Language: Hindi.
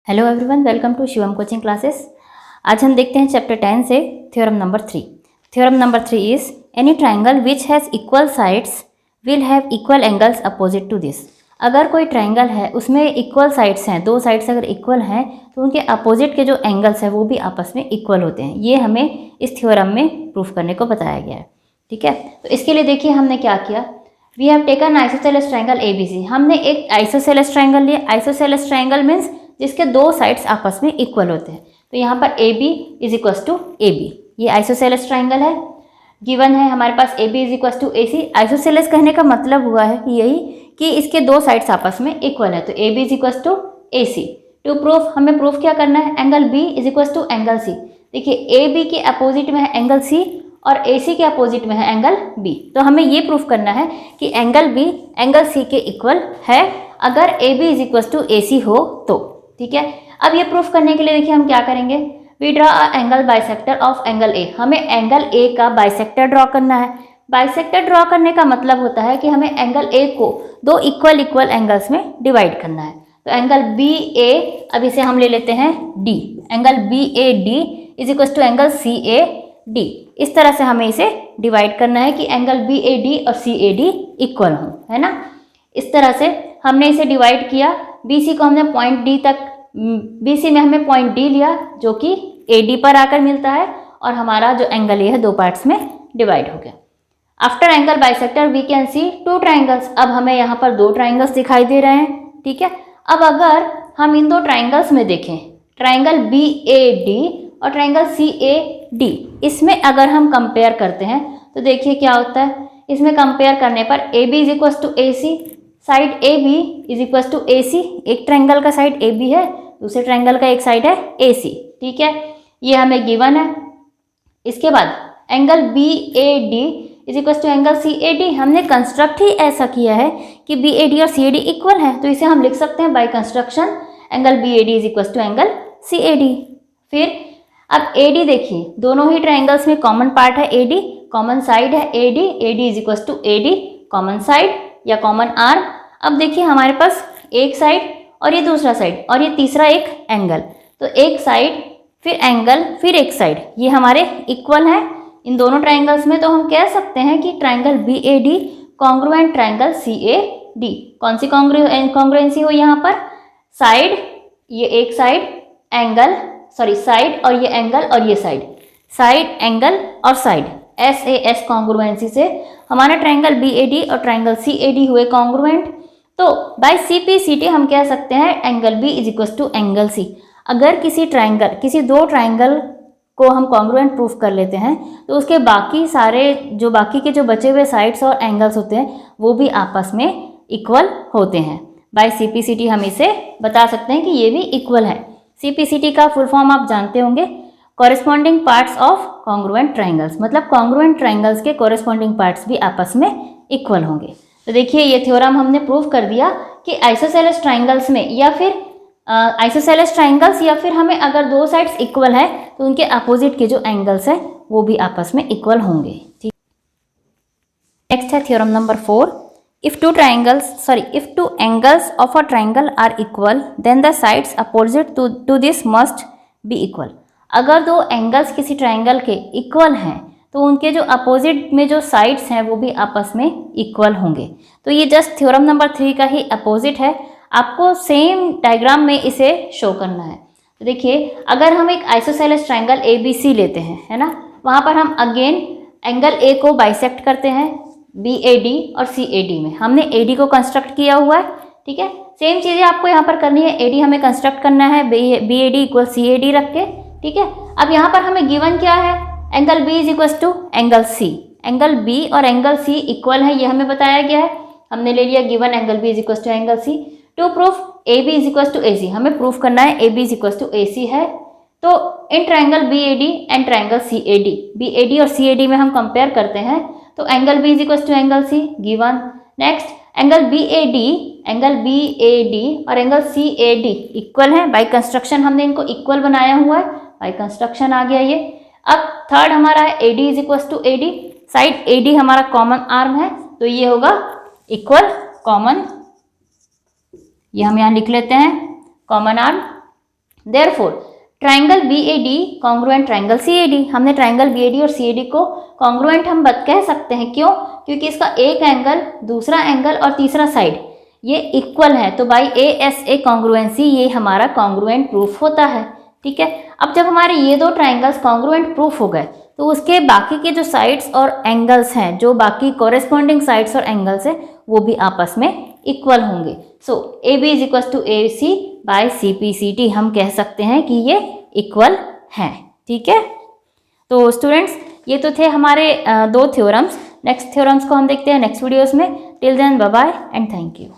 Hello everyone, welcome to Shivam coaching classes. आज हम देखते हैं चैप्टर 10 से theorem number 3। Theorem number 3 is any triangle which has equal sides will have equal angles opposite to this. अगर कोई ट्राइंगल है उसमें इक्वल साइड्स हैं, दो साइड्स अगर इक्वल हैं तो उनके अपोजिट के जो एंगल्स हैं वो भी आपस में इक्वल होते हैं। ये हमें इस थ्योरम में प्रूफ करने को बताया गया है। ठीक है, तो इसके लिए देखिए हमने क्या किया। We have taken isosceles triangle ABC। हमने एक आइसोसेलेस ट्राइंगल लिया। आइसोसेलेस ट्राइंगल मीन्स जिसके दो साइड्स आपस में इक्वल होते हैं। तो यहाँ पर AB is equals to AB, ये आइसोसेलेस ट्राइंगल है। गिवन है हमारे पास AB is equals to AC। Isosceles कहने का मतलब हुआ है कि यही कि इसके दो साइड्स आपस में इक्वल है, तो AB is equals to AC। To proof हमें प्रूफ क्या करना है, angle B is equals to angle C। देखिए AB के अपोजिट में है एंगल C और AC के अपोजिट में है एंगल B। तो हमें ये प्रूफ करना है कि एंगल B एंगल C के इक्वल है अगर AB is equals to AC हो तो। ठीक है, अब ये प्रूफ करने के लिए देखिए हम क्या करेंगे। We draw a angle bisector of angle A। हमें एंगल A का बाइसेक्टर ड्रॉ करना है। बाइसेक्टर ड्रॉ करने का मतलब होता है कि हमें एंगल A को दो इक्वल एंगल्स में डिवाइड करना है। तो एंगल BA, अब इसे हम ले लेते हैं D। Angle BAD is equal to angle CAD। इस तरह से हमें इसे डिवाइड करना है कि एंगल BAD और CAD इक्वल हों, है ना। इस तरह से हमने इसे डिवाइड किया। BC को हमने पॉइंट D तक, BC में हमें पॉइंट D लिया जो कि AD पर आकर मिलता है और हमारा जो एंगल A है दो पार्ट्स में डिवाइड हो गया। After angle bisector we can see two triangles. अब हमें यहाँ पर दो ट्राइंगल्स दिखाई दे रहे हैं। ठीक है, अब अगर हम इन दो ट्राइंगल्स में देखें, ट्राइंगल BAD और ट्राइंगल CAD, इसमें अगर हम कंपेयर करते हैं तो देखिए क्या होता है। इसमें कंपेयर करने पर AB is equal to AC, side AB is equal to AC। एक ट्राइंगल का साइड AB है, दूसरे ट्राइंगल का एक साइड है AC। ठीक है, ये हमें गिवन है। इसके बाद angle BAD is equal to angle CAD। हमने कंस्ट्रक्ट ही ऐसा किया है कि BAD और CAD इक्वल है, तो इसे हम लिख सकते हैं by construction angle BAD is equal to angle CAD। फिर अब AD देखिए, दोनों ही ट्राइंगल्स में कॉमन पार्ट है AD, कॉमन साइड है AD is equal to AD, common side या कॉमन आर्म। अब देखिए हमारे पास एक साइड और ये दूसरा साइड और ये तीसरा एक एंगल, तो एक साइड फिर एंगल फिर एक साइड, ये हमारे इक्वल हैं इन दोनों ट्राइंगल्स में। तो हम कह सकते हैं कि triangle BAD congruent triangle CAD। कौन सी कॉन्ग्रुएंसी हो यहाँ पर, साइड, ये एक साइड, एंगल, सॉरी साइड और ये एंगल और ये साइड, साइड एंगल और साइड, SAS कॉन्ग्रुएंसी से हमारा ट्राइंगल BAD और ट्राइंगल CAD हुए कॉन्ग्रुएंट। तो बाय CPCT हम कह सकते हैं angle B is equal to angle C। अगर किसी दो ट्राइंगल को हम कॉन्ग्रुएंट प्रूफ कर लेते हैं तो उसके बाकी के जो बचे हुए साइड्स और एंगल्स होते हैं वो भी आपस में इक्वल होते हैं। बाय CPCT हम इसे बता सकते हैं कि ये भी इक्वल है। CPCT का फुल फॉर्म आप जानते होंगे, corresponding parts of congruent triangles, मतलब कॉन्ग्रुएंट ट्राइंगल्स के कॉरेस्पॉन्डिंग पार्ट्स भी आपस में इक्वल होंगे। तो देखिए ये थ्योरम हमने प्रूव कर दिया कि आइसोसेलेस ट्राइंगल्स में या फिर आइसोसेलेस ट्राइंगल्स या फिर हमें अगर दो साइड्स इक्वल है तो उनके अपोजिट के जो एंगल्स हैं वो भी आपस में इक्वल होंगे। ठीक, नेक्स्ट है theorem number 4। If two angles of a triangle are equal then the sides opposite to this must be equal. अगर दो एंगल्स किसी ट्राइंगल के इक्वल हैं तो उनके जो अपोजिट में जो साइड्स हैं वो भी आपस में इक्वल होंगे। तो ये जस्ट थ्योरम नंबर 3 का ही अपोजिट है, आपको सेम डायग्राम में इसे शो करना है। तो देखिए अगर हम एक आइसोसेलेस ट्राइंगल ABC लेते हैं, है ना, वहाँ पर हम अगेन एंगल A को बाइसेक्ट करते हैं BAD और CAD में। हमने AD को कंस्ट्रक्ट किया हुआ है। ठीक है, सेम चीज़ें आपको यहाँ पर करनी है। AD हमें कंस्ट्रक्ट करना है BAD इक्वल CAD रख के। ठीक है, अब यहाँ पर हमें गिवन क्या है, angle B is equal to angle C। Angle B और एंगल C इक्वल है, ये हमें बताया गया है। हमने ले लिया given angle B is equal to angle C। To proof AB is equal to AC, हमें प्रूफ करना है AB is equal to AC है। तो in triangle BAD and triangle CAD, BAD और CAD में हम कंपेयर करते हैं तो angle B is equal to angle C given. Next angle BAD और एंगल CAD इक्वल है, बाय कंस्ट्रक्शन हमने इनको इक्वल बनाया हुआ है, बाय कंस्ट्रक्शन आ गया ये। अब थर्ड हमारा है AD is equal to AD, side AD हमारा कॉमन आर्म है तो ये होगा इक्वल कॉमन, ये हम यहाँ लिख लेते हैं common arm. Therefore triangle BAD congruent triangle CAD, हमने ट्राइंगल BAD और CAD को कॉन्ग्रुएंट हम कह सकते हैं, क्यों? क्योंकि इसका एक एंगल, दूसरा एंगल और तीसरा साइड ये इक्वल है, तो बाई ASA कॉन्ग्रुएंसी ये हमारा कॉन्ग्रुएंट प्रूफ होता है। ठीक है, अब जब हमारे ये दो ट्राइंगल्स कॉन्ग्रुएंट प्रूफ हो गए तो उसके बाकी के जो साइड्स और एंगल्स हैं, जो बाकी कॉरेस्पॉन्डिंग साइड्स और एंगल्स हैं, वो भी आपस में इक्वल होंगे। So AB is equal to AC by CPCT, हम कह सकते हैं कि ये इक्वल हैं। ठीक है, तो स्टूडेंट्स ये तो थे हमारे दो थ्योरम्स। नेक्स्ट थ्योरम्स को हम देखते हैं नेक्स्ट वीडियोस में। Till then bye bye and thank you.